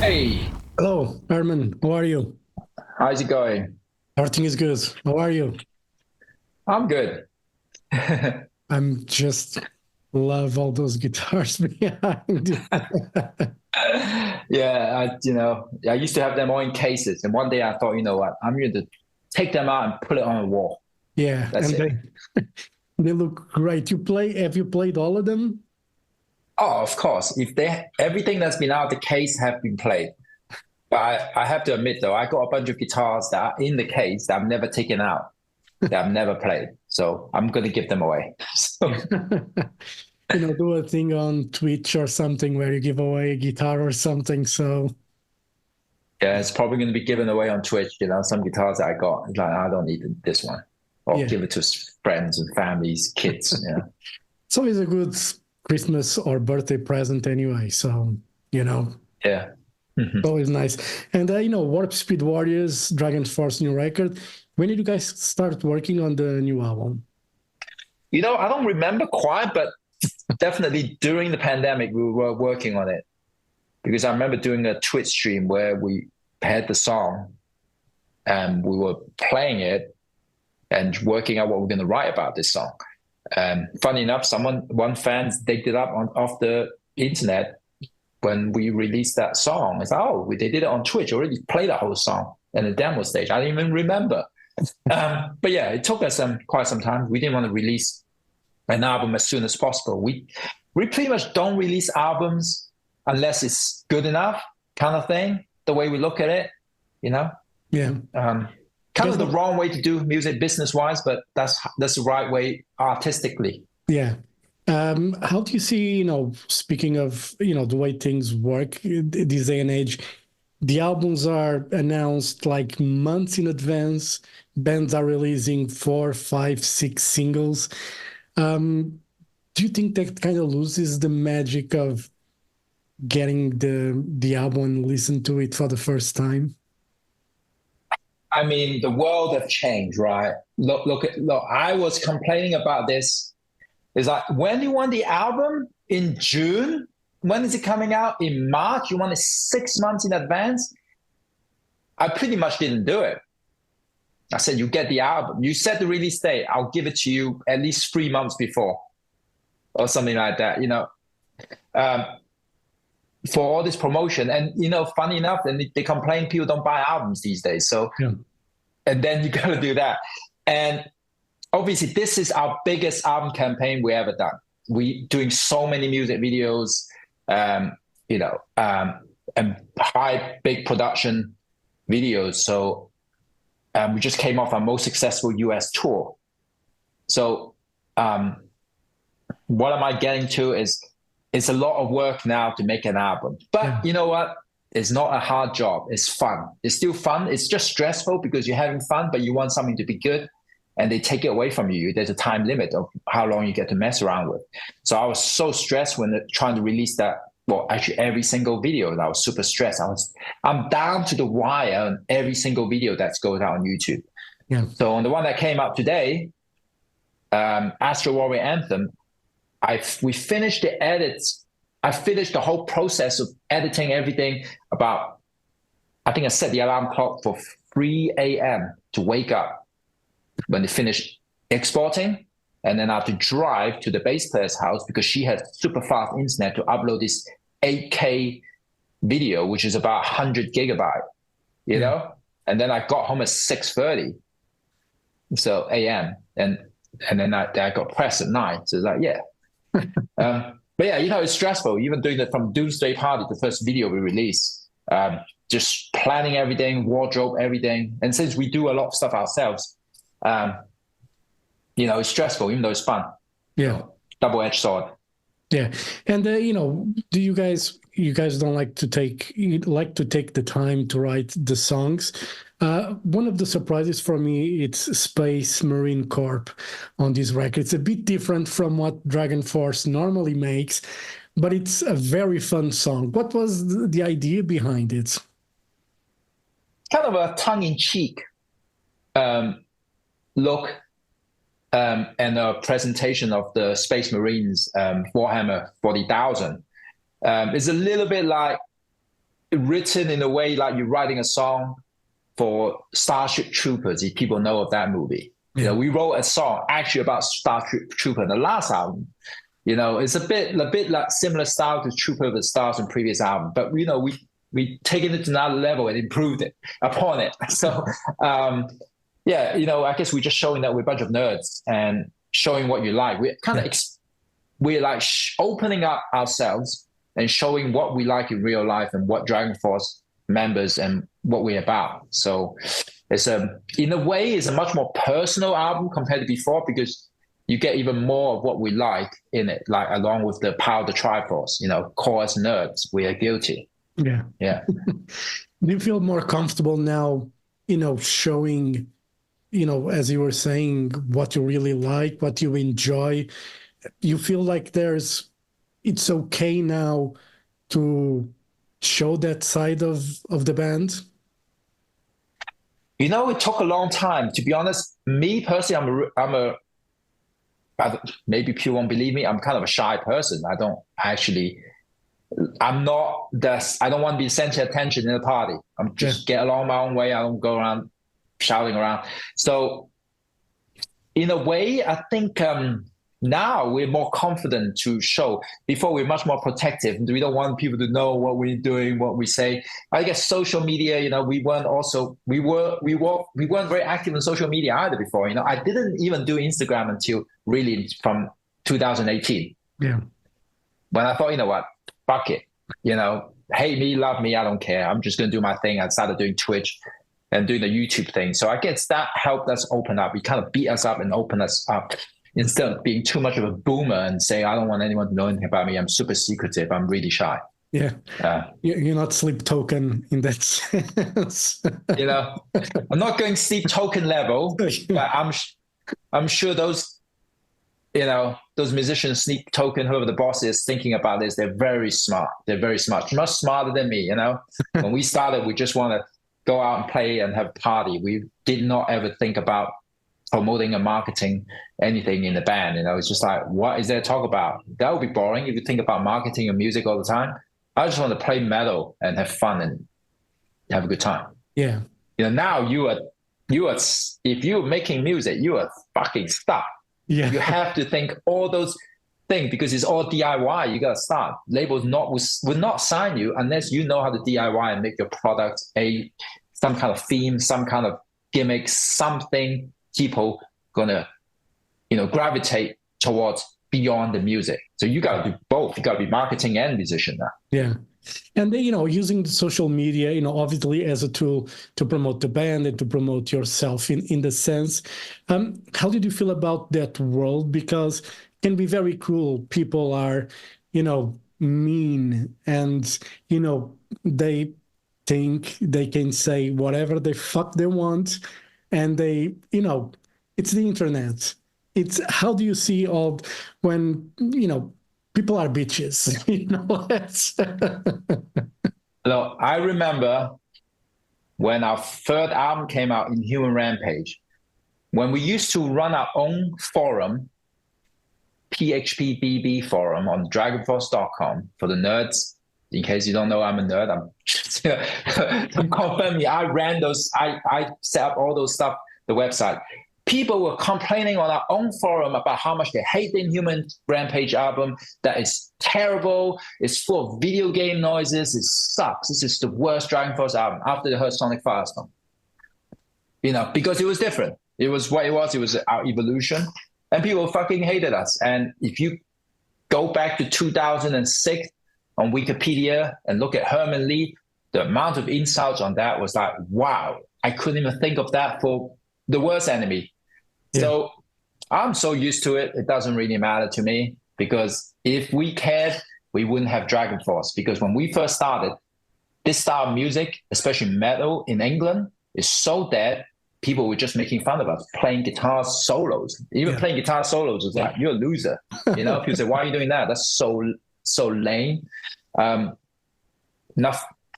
Hey, Hello, Herman. How are you? how's it going? Everything is good. How are you? I'm good. I'm just love all those guitars behind. Yeah, I used to have them all in cases, and one day I thought, you know what, I'm going to take them out and put it on a wall. Yeah, That's and it. they look great. Have you played all of them? Oh, of course, if they everything that's been out of the case have been played. But I have to admit though, I got a bunch of guitars that are in the case that I've never taken out, that I've never played. So I'm going to give them away. So Do a thing on Twitch or something where you give away a guitar or something. So yeah, it's probably going to be given away on Twitch. Some guitars that I got, it's like I don't need this one, or yeah, give it to friends and families, kids. Yeah, it's always a good Christmas or birthday present anyway. So you know, yeah. Mhm. it's always nice. And Warp Speed Warriors, Dragon Force new record. When did you guys start working on the new album? I don't remember quite, but definitely during the pandemic, we were working on it because I remember doing a Twitch stream where we had the song and we were playing it and working out what we're going to write about this song. Funny enough, one fan digged it up off the internet when we released that song. It's like, oh, they did it on Twitch, already played the whole song in the demo stage. I didn't even remember. But yeah, it took us quite some time. We didn't want to release an album as soon as possible. We pretty much don't release albums unless it's good enough, kind of thing. The way we look at it, you know, Yeah. um, kind Because of the wrong way to do music business wise, but that's the right way artistically. yeah. How do you see, speaking of, the way things work this day and age, the albums are announced like months in advance. Bands are releasing four, five, six singles. Um, do you think that kind of loses the magic of getting the album and listen to it for the first time? I mean, the world have changed, right? Look. I was complaining about this. It's like when you want the album in June, when is it coming out? In March? You want it 6 months in advance? I pretty much didn't do it. I said, you get the album. You set the release date. I'll give it to you at least 3 months before or something like that, um, for all this promotion. And, funny enough, and they complain people don't buy albums these days. So, Yeah. and then you got to do that. And obviously, this is our biggest album campaign we ever done. We doing so many music videos, um, and high, big production videos. So we just came off our most successful US tour. So what am I getting to is it's a lot of work now to make an album. Yeah. But you know what? It's not a hard job. It's fun. It's still fun. It's just stressful because you're having fun, but you want something to be good and they take it away from you. There's a time limit of how long you get to mess around with. So I was so stressed when trying to release that. Well, actually, every single video, I was super stressed. I'm down to the wire on every single video that goes out on YouTube. Yeah. So on the one that came out today, Astro Warrior Anthem, we finished the edits. I finished the whole process of editing everything about. I think I set the alarm clock for 3 a.m. to wake up when they finished exporting, and then I have to drive to the bass player's house because she has super fast internet to upload this 8K video, which is about 100 gigabyte, you know? And then I got home at 6:30 so a.m. and then I got pressed at night. So it's like, yeah. But yeah, it's stressful. Even doing that from Doomsday Party, the first video we released, just planning everything, wardrobe, everything. And since we do a lot of stuff ourselves, it's stressful, even though it's fun. Yeah. Double-edged sword. Yeah. And do you guys don't like to take the time to write the songs? One of the surprises for me, it's Space Marine Corp on this record. It's a bit different from what Dragon Force normally makes, but it's a very fun song. What was the idea behind it? Kind of a tongue-in-cheek look and a presentation of the Space Marines Warhammer 40,000. It's a little bit like written in a way like you're writing a song for Starship Troopers, if people know of that movie. Yeah. You know, we wrote a song actually about Starship Trooper, the last album. You know, it's a bit like similar style to Trooper of the Stars in previous album, but you know, we taken it to another level and improved it upon it. So yeah, you know, I guess we're just showing that we're a bunch of nerds and showing what you like. We're kind of we're like opening up ourselves and showing what we like in real life and what Dragonforce members and what we're about. So it's in a way, it's a much more personal album compared to before, because you get even more of what we like in it, like along with the power of the Triforce, you know, call us nerds, we are guilty. Yeah. Yeah. Do you feel more comfortable now, you know, showing, you know, as you were saying, what you really like, what you enjoy? You feel like it's okay now to show that side of the band? You know, it took a long time. To be honest, me personally, maybe people won't believe me, I'm kind of a shy person. I don't want to be center of attention in a party. I'm just get along my own way. I don't go around shouting around. So in a way, I think now we're more confident to show. Before we're much more protective. We don't want people to know what we're doing, what we say. I guess social media, you know, we weren't very active in social media either before. You know, I didn't even do Instagram until really from 2018. Yeah. When I thought, you know what, fuck it. You know, hate me, love me, I don't care. I'm just gonna do my thing. I started doing Twitch and doing the YouTube thing. So I guess that helped us open up. It kind of beat us up and open us up, instead of being too much of a boomer and say, I don't want anyone to know anything about me. I'm super secretive. I'm really shy. Yeah. You're not sleep token in that sense. You know, I'm not going sleep token level, but I'm sure those, you know, those musicians, sleep token, whoever the boss is thinking about this, they're very smart. They're very smart, much smarter than me, you know. When we started, we just want to go out and play and have a party. We did not ever think about promoting and marketing anything in the band. You know, it's just like, what is there to talk about? That would be boring if you think about marketing and music all the time. I just want to play metal and have fun and have a good time. Yeah. You know, now you are if you're making music, you are fucking stuck. Yeah. You have to think all those things because it's all DIY. You got to start. Labels will not sign you unless you know how to DIY and make your product some kind of theme, some kind of gimmick, something people gonna, you know, gravitate towards beyond the music. So you got to do both. You got to be marketing and musician now. Yeah. And then, you know, using the social media, you know, obviously as a tool to promote the band and to promote yourself in the sense. How did you feel about that world? Because it can be very cruel. People are, you know, mean and, you know, they think they can say whatever the fuck they want. And they, you know, it's the internet. It's how do you see all when, you know, people are bitches, you know? Hello, I remember when our third album came out, in Human Rampage, when we used to run our own forum, PHPBB forum on dragonforce.com for the nerds. In case you don't know, I'm a nerd. I'm just, you know, I'm confirming. I ran those. I set up all those stuff. The website. People were complaining on our own forum about how much they hate the Inhuman Rampage album. That is terrible. It's full of video game noises. It sucks. This is the worst Dragonforce album after they heard Sonic Firestorm. You know, because it was different. It was what it was. It was our evolution, and people fucking hated us. And if you go back to 2006. On Wikipedia and look at Herman Li, the amount of insults on that was like, wow, I couldn't even think of that for the worst enemy. Yeah. So I'm so used to it. It doesn't really matter to me because if we cared, we wouldn't have Dragonforce. Because when we first started, this style of music, especially metal in England, is so dead. People were just making fun of us, playing guitar solos. Even playing guitar solos was like, you're a loser. You know, people say, why are you doing that? That's so lame. Now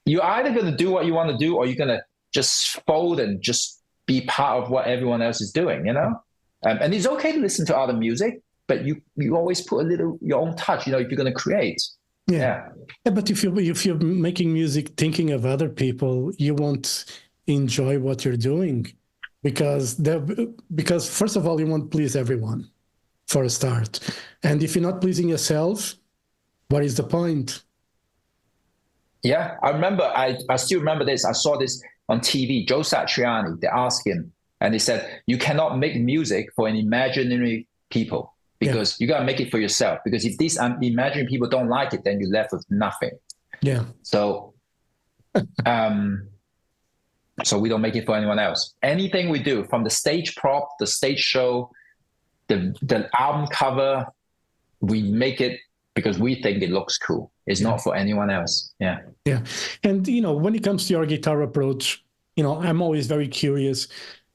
you're either going to do what you want to do or you're going to just fold and just be part of what everyone else is doing, you know? And it's okay to listen to other music, but you always put a little your own touch, you know, if you're going to create. Yeah. Yeah, but if you're making music thinking of other people, you won't enjoy what you're doing because first of all, you won't please everyone for a start, and if you're not pleasing yourself, what is the point? Yeah, I remember. I still remember this. I saw this on TV. Joe Satriani. They asked him, and they said, "You cannot make music for an imaginary people Yeah, because you gotta make it for yourself. Because if these imaginary people don't like it, then you're left with nothing. yeah, So, um, so we don't make it for anyone else. Anything we do, from the stage prop, the stage show, the album cover, we make it because we think it looks cool. It's yeah, not for anyone else. Yeah." yeah. And when it comes to your guitar approach, I'm always very curious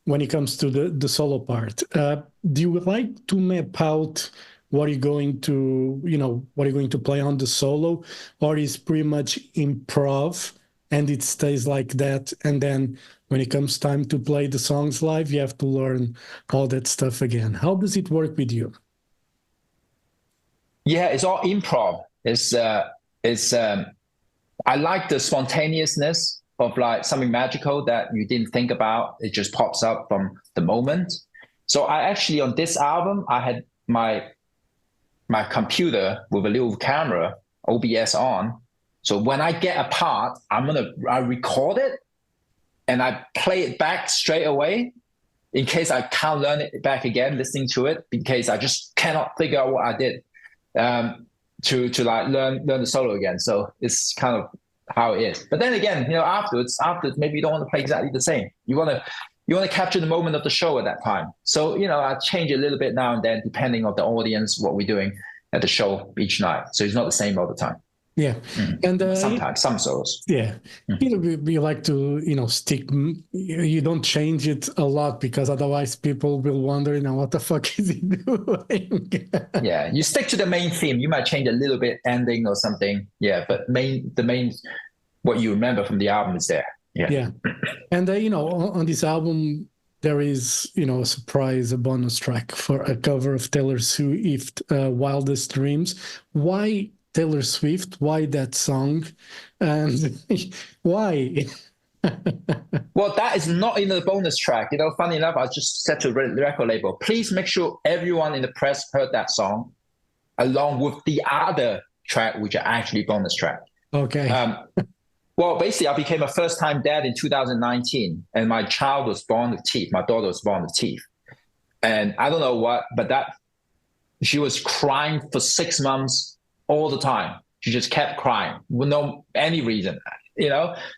when it comes to the solo part. Do you like to map out what you're going to, what you're going to play on the solo, or is pretty much improv and it stays like that? And then when it comes time to play the songs live, you have to learn all that stuff again. How does it work with you? Yeah, it's all improv. It's I like the spontaneousness of like something magical that you didn't think about. It just pops up from the moment. So I actually, on this album, I had my computer with a little camera, OBS on. So when I get a part, I record it and I play it back straight away in case I can't learn it back again, listening to it, in case I just cannot figure out what I did. To like learn the solo again. So it's kind of how it is. But then again, afterwards maybe you don't want to play exactly the same. You want to capture the moment of the show at that time. So I change a little bit now and then depending on the audience, what we're doing at the show each night. So it's not the same all the time. Yeah. And sometimes some solos. Yeah. You like to, stick, you don't change it a lot because otherwise people will wonder, what the fuck is he doing? Yeah. You stick to the main theme. You might change a little bit ending or something. Yeah. But the main, what you remember from the album is there. Yeah. Yeah. And, on this album, there is, a surprise, a bonus track for a cover of Taylor Swift, Wildest Dreams. Why Taylor Swift? Why that song? And why? Well, that is not in the bonus track. Funny enough, I just said to the record label, please make sure everyone in the press heard that song along with the other track, which are actually bonus track. Okay. Well, basically, I became a first-time dad in 2019, and my child was born with teeth. My daughter was born with teeth. And I don't know what, but she was crying for 6 months all the time. She just kept crying with no any reason,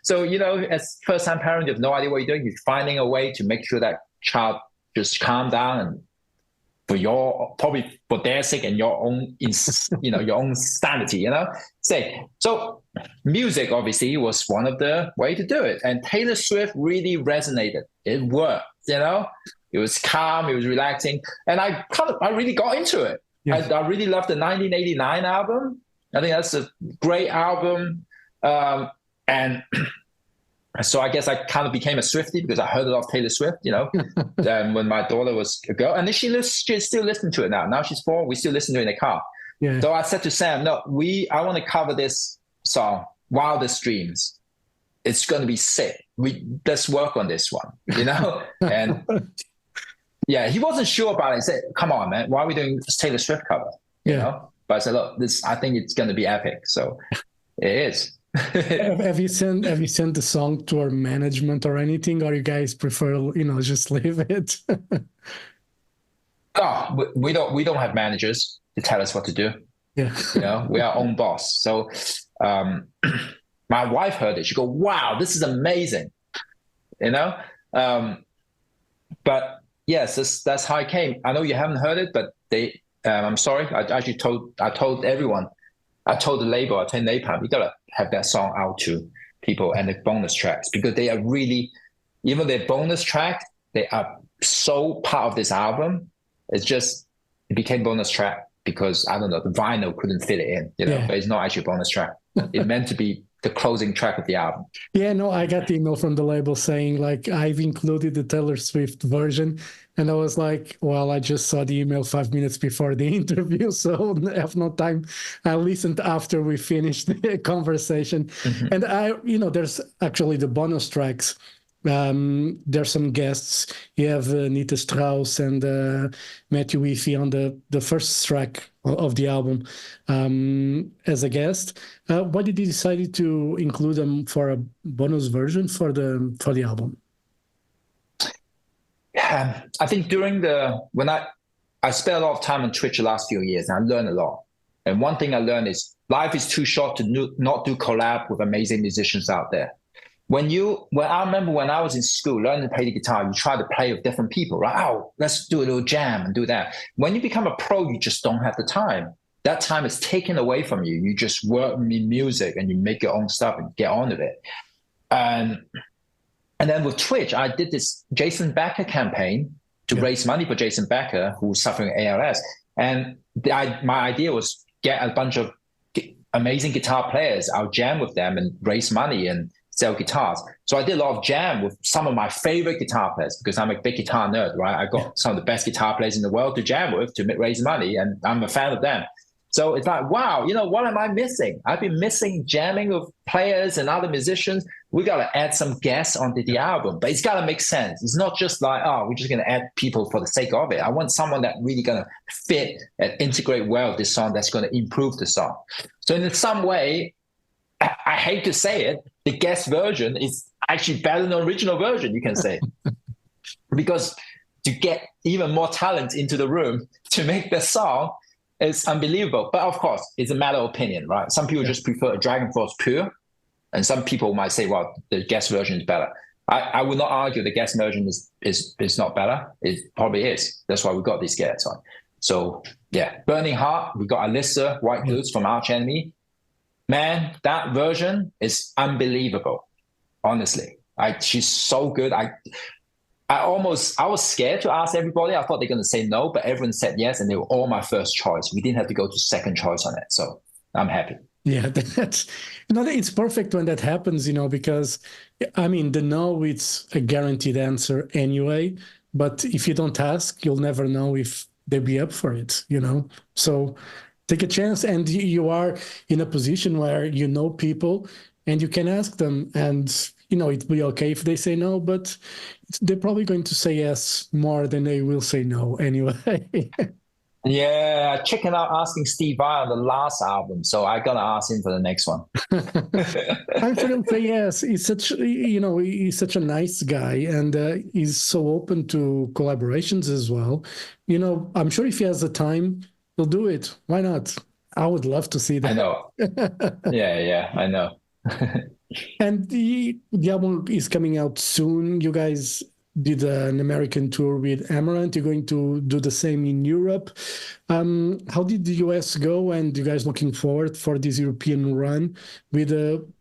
So, as first-time parent, you have no idea what you're doing. You're finding a way to make sure that child just calm down, and probably for their sake and your own, your own sanity, So music obviously was one of the way to do it. And Taylor Swift really resonated. It worked, It was calm, it was relaxing. And I really got into it. Yes. I really loved the 1989 album. I think that's a great album. And so I guess I kind of became a Swiftie because I heard a lot of Taylor Swift, when my daughter was a girl. And then she still listens to it now. Now she's 4, we still listen to it in the car. Yeah. So I said to Sam, no, I want to cover this song, Wildest Dreams. It's going to be sick. Let's work on this one, And yeah, he wasn't sure about it. He said, come on, man, why are we doing this Taylor Swift cover? You know? But I said, look, I think it's going to be epic. So it is. Have you sent the song to our management or anything, or you guys prefer, just leave it? Oh, we don't have managers to tell us what to do. Yeah. We are our own boss. So my wife heard it. She go, wow, this is amazing. But yes, that's how it came. I know you haven't heard it, but I'm sorry. I actually told everyone. I told the label, I told Napalm, you gotta have that song out to people and the bonus tracks, because they are really, even their bonus track, they are so part of this album. It became bonus track because, I don't know, the vinyl couldn't fit it in, but it's not actually a bonus track. It meant to be the closing track of the album. Yeah, no, I got the email from the label saying, like, I've included the Taylor Swift version And I was like, well, I just saw the email 5 minutes before the interview, so I have no time. I listened after we finished the conversation. Mhm. And there's actually the bonus tracks. There's some guests. You have Nita Strauss and Matthew Weefy on the first track of the album as a guest. Why did you decide to include them for a bonus version for the album? I think when I spent a lot of time on Twitch the last few years, and I learned a lot. And one thing I learned is life is too short to not do collab with amazing musicians out there. When I remember when I was in school learning to play the guitar, you try to play with different people, right? Oh, let's do a little jam and do that. When you become a pro, you just don't have the time. That time is taken away from you. You just work in music and you make your own stuff and get on with it. And then with Twitch, I did this Jason Becker campaign to raise money for Jason Becker, who's suffering ALS. And my idea was get a bunch of amazing guitar players. I'll jam with them and raise money and sell guitars. So I did a lot of jam with some of my favorite guitar players because I'm a big guitar nerd, right? I got some of the best guitar players in the world to jam with to raise money, and I'm a fan of them. So it's like, wow, what am I missing? I've been missing jamming with players and other musicians. We got to add some guests onto the album, but it's got to make sense. It's not just like, oh, we're just going to add people for the sake of it. I want someone that really going to fit and integrate well with this song that's going to improve the song. So in some way, I hate to say it, the guest version is actually better than the original version, you can say. Because to get even more talent into the room to make the song, it's unbelievable. But of course, it's a matter of opinion, right? Some people just prefer a Dragonforce pure, and some people might say, well, the guest version is better. I would not argue the guest version is not better. It probably is. That's why we got these guests on. So yeah, Burning Heart, we got Alyssa White Goods from Arch Enemy. Man, that version is unbelievable. Honestly, she's so good. I was scared to ask everybody. I thought they're going to say no, but everyone said yes, and they were all my first choice. We didn't have to go to second choice on it, so I'm happy. Yeah, it's perfect when that happens, because I mean, the no, it's a guaranteed answer anyway. But if you don't ask, you'll never know if they'll be up for it, So take a chance, and you are in a position where you know people, and you can ask them, and it'd be okay if they say no, but they're probably going to say yes more than they will say no anyway. Yeah, checking out asking Steve Vai on the last album, so I gotta ask him for the next one. I'm sure he'll say yes. He's such a nice guy, and he's so open to collaborations as well. I'm sure if he has the time, he'll do it. Why not? I would love to see that. I know. Yeah, I know. And the album is coming out soon. You guys did an American tour with Amaranth. You're going to do the same in Europe. How did the US go? And you guys looking forward for this European run with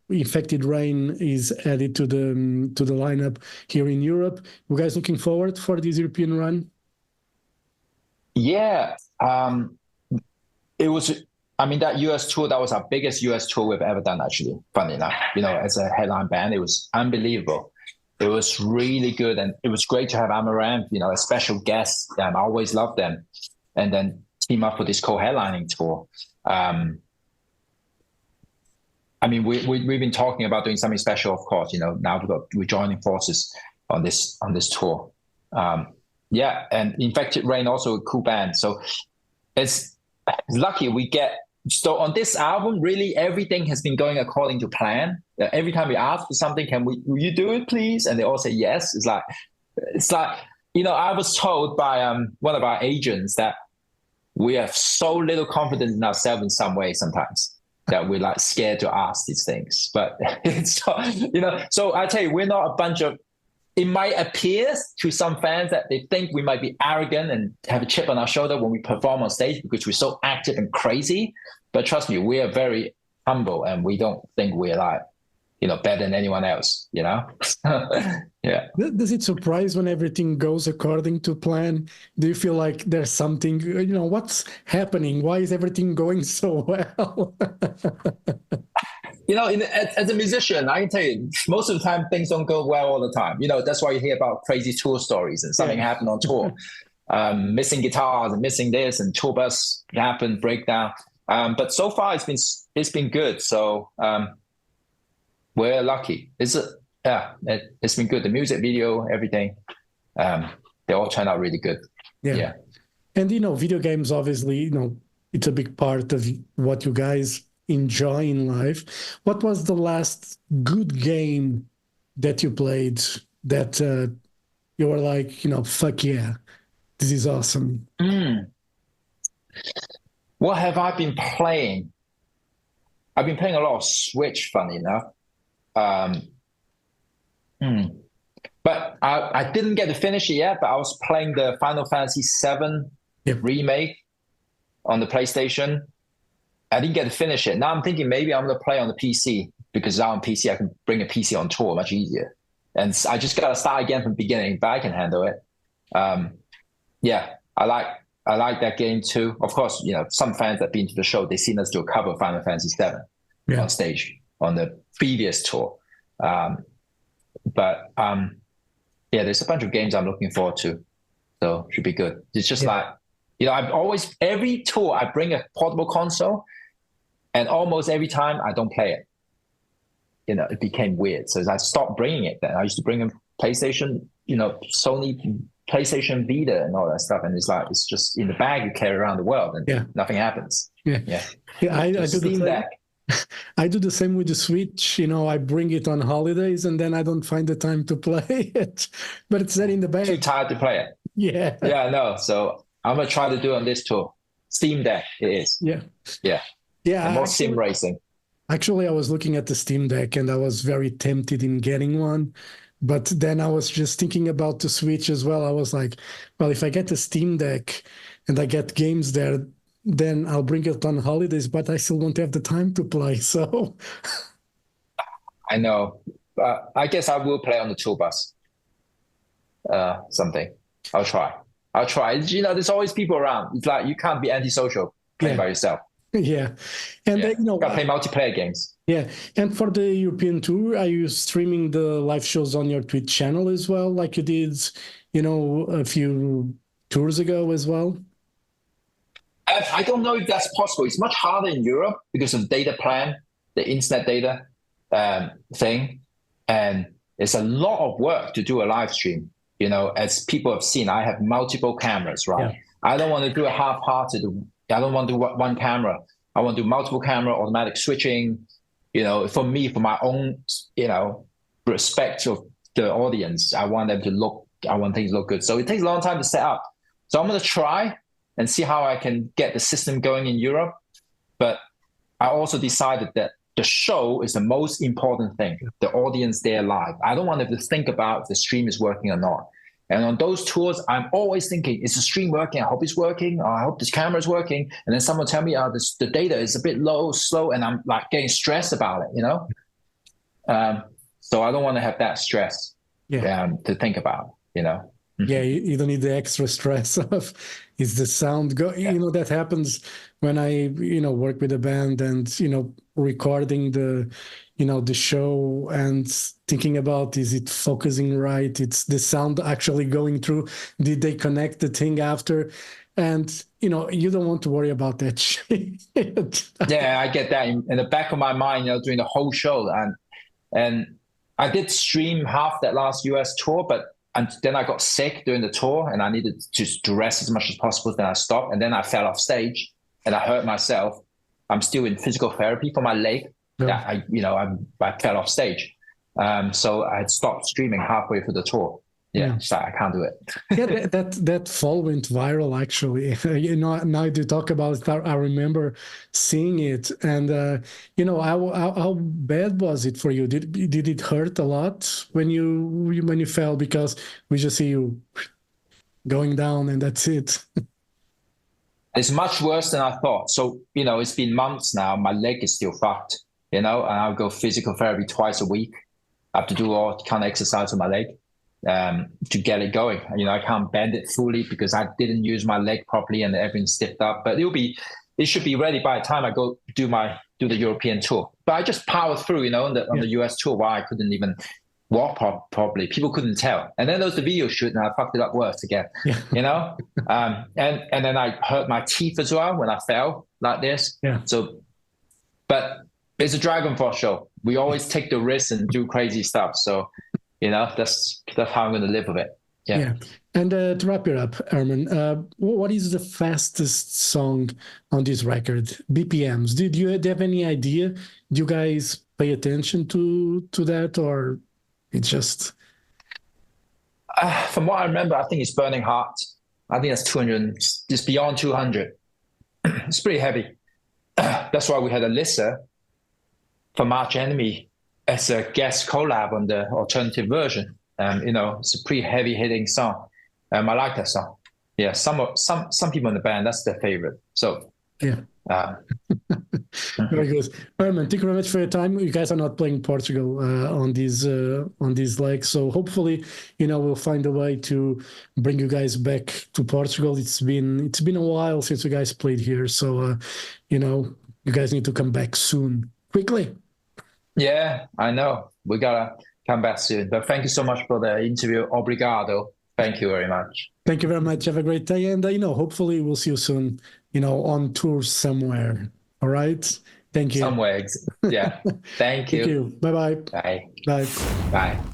Infected Rain is added to the lineup here in Europe. You guys looking forward for this European run? Yeah, it was. I mean, that US tour, that was our biggest US tour we've ever done, actually, funny enough. As a headline band, it was unbelievable. It was really good. And it was great to have Amaranth, a special guest. I always loved them. And then team up for this co-headlining tour. I mean, we've been talking about doing something special, of course. Now we're joining forces on this tour. Yeah, and Infected Rain, also a cool band. So it's lucky we get. So on this album, really everything has been going according to plan. Every time we ask for something, will you do it, please? And they all say yes. It's like, I was told by one of our agents that we have so little confidence in ourselves in some way sometimes that we're like scared to ask these things. But it's so I tell you, we're not a bunch of. It might appear to some fans that they think we might be arrogant and have a chip on our shoulder when we perform on stage because we're so active and crazy. But trust me, we are very humble and we don't think we're like, better than anyone else, Yeah. Does it surprise when everything goes according to plan? Do you feel like there's something, what's happening? Why is everything going so well? As a musician, I can tell you, most of the time things don't go well all the time. That's why you hear about crazy tour stories and something happened on tour, missing guitars and missing this, and tour bus happened, breakdown. But so far it's been good. So we're lucky. It's been good. The music video, everything, they all turned out really good. Yeah. And video games, obviously, it's a big part of what you guys enjoy in life. What was the last good game that you played that you were like, fuck yeah, this is awesome? What have I been playing? I've been playing a lot of Switch, funny enough. But I didn't get to finish it yet, but I was playing the Final Fantasy VII remake on the PlayStation. I didn't get to finish it. Now I'm thinking maybe I'm going to play on the PC, because now on PC I can bring a PC on tour much easier. And I just got to start again from the beginning, but I can handle it. I like that game too. Of course, some fans that have been to the show, they've seen us do a cover of Final Fantasy VII on stage on the previous tour. There's a bunch of games I'm looking forward to, so should be good. It's just like, I've always, every tour I bring a portable console, and almost every time I don't play it. It became weird. So I stopped bringing it then. I used to bring a PlayStation, Sony PlayStation Vita and all that stuff. And it's just in the bag you carry around the world, and nothing happens. I do Steam Deck. I do the same with the Switch. I bring it on holidays and then I don't find the time to play it, but it's there in the bag. Too tired to play it. Yeah. Yeah, I know. So I'm going to try to do it on this tour. Steam Deck it is. Yeah. And more sim racing. Actually, I was looking at the Steam Deck and I was very tempted in getting one. But then I was just thinking about the Switch as well. I was like, well, if I get a Steam Deck and I get games there, then I'll bring it on holidays, but I still won't have the time to play. So I know. I guess I will play on the tour bus. Something. I'll try. There's always people around. It's like you can't be antisocial playing by yourself. Yeah. And gotta play multiplayer games. Yeah. And for the European tour, are you streaming the live shows on your Twitch channel as well, like you did, a few tours ago as well? I don't know if that's possible. It's much harder in Europe because of the data plan, the internet data thing. And it's a lot of work to do a live stream. As people have seen, I have multiple cameras, right? Yeah. I don't want to do it half-hearted. I don't want to do one camera. I want to do multiple camera, automatic switching. For me, for my own, respect of the audience, I want things to look good. So it takes a long time to set up. So I'm going to try and see how I can get the system going in Europe. But I also decided that the show is the most important thing, the audience there live. I don't want them to think about if the stream is working or not. And on those tours, I'm always thinking, is the stream working? I hope it's working. Or I hope this camera is working. And then someone tell me, the data is a bit slow, and I'm like getting stressed about it, So I don't want to have that stress to think about, Yeah, you don't need the extra stress of is the sound go. That happens when I work with a band and recording the show and thinking about, is it focusing right? It's the sound actually going through. Did they connect the thing after? And you don't want to worry about that shit. Yeah, I get that in the back of my mind, during the whole show, and I did stream half that last US tour, and then I got sick during the tour and I needed to rest as much as possible. Then I stopped, and then I fell off stage and I hurt myself. I'm still in physical therapy for my leg. That I fell off stage. So I had stopped streaming halfway through the tour. So I can't do it. Yeah, that fall went viral actually. Now you talk about it, I remember seeing it, and how bad was it for you? Did it hurt a lot when you fell? Because we just see you going down and that's it. It's much worse than I thought. So it's been months now. My leg is still fucked. And I'll go physical therapy twice a week. I have to do all kind of exercise on my leg. To get it going. I can't bend it fully because I didn't use my leg properly and everything's stiffed up. But it should be ready by the time I go do do the European tour. But I just powered through, you know, on the US tour, why I couldn't even walk properly. People couldn't tell. And then there was the video shoot, and I fucked it up worse again, you know? And then I hurt my teeth as well when I fell like this. So, but it's a Dragonforce show. We always take the risks and do crazy stuff. So, you know, that's how I'm going to live with it. Yeah. And to wrap it up, Herman, what is the fastest song on this record? BPMs. Do you have any idea? Do you guys pay attention to that, or it's just? From what I remember, I think it's Burning Heart. I think that's 200, just beyond 200. It's pretty heavy. That's why we had Alyssa from Arch Enemy as a guest collab on the alternative version. You know, it's a pretty heavy hitting song. I like that song. Yeah, some people in the band, that's their favorite. So yeah. Very good. Herman, thank you very much for your time. You guys are not playing Portugal on these legs, so hopefully, you know, we'll find a way to bring you guys back to Portugal. It's been a while since you guys played here, so you know, you guys need to come back soon, quickly. Yeah, I know. We gotta come back soon. But thank you so much for the interview. Obrigado. Thank you very much. Thank you very much. Have a great day, and you know, hopefully, we'll see you soon. You know, on tour somewhere. All right. Thank you. Somewhere. Yeah. Thank you. Thank you. Bye-bye. Bye. Bye. Bye.